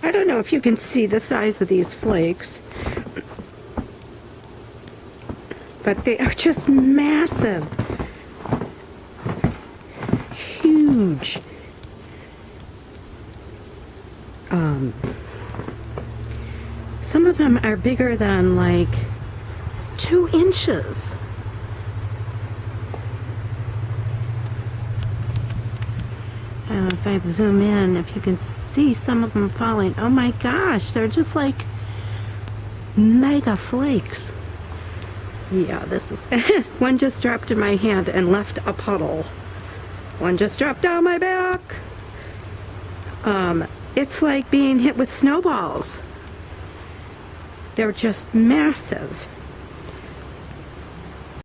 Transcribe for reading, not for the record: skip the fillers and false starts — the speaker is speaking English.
I don't know if you can see the size of these flakes, but they are just massive. Huge. Some of them are bigger than like 2 inches. And if I zoom in, if you can see some of them falling, oh my gosh, they're just like mega flakes. Yeah, this is, one just dropped in my hand and left a puddle. One just dropped down my back. It's like being hit with snowballs. They're just massive.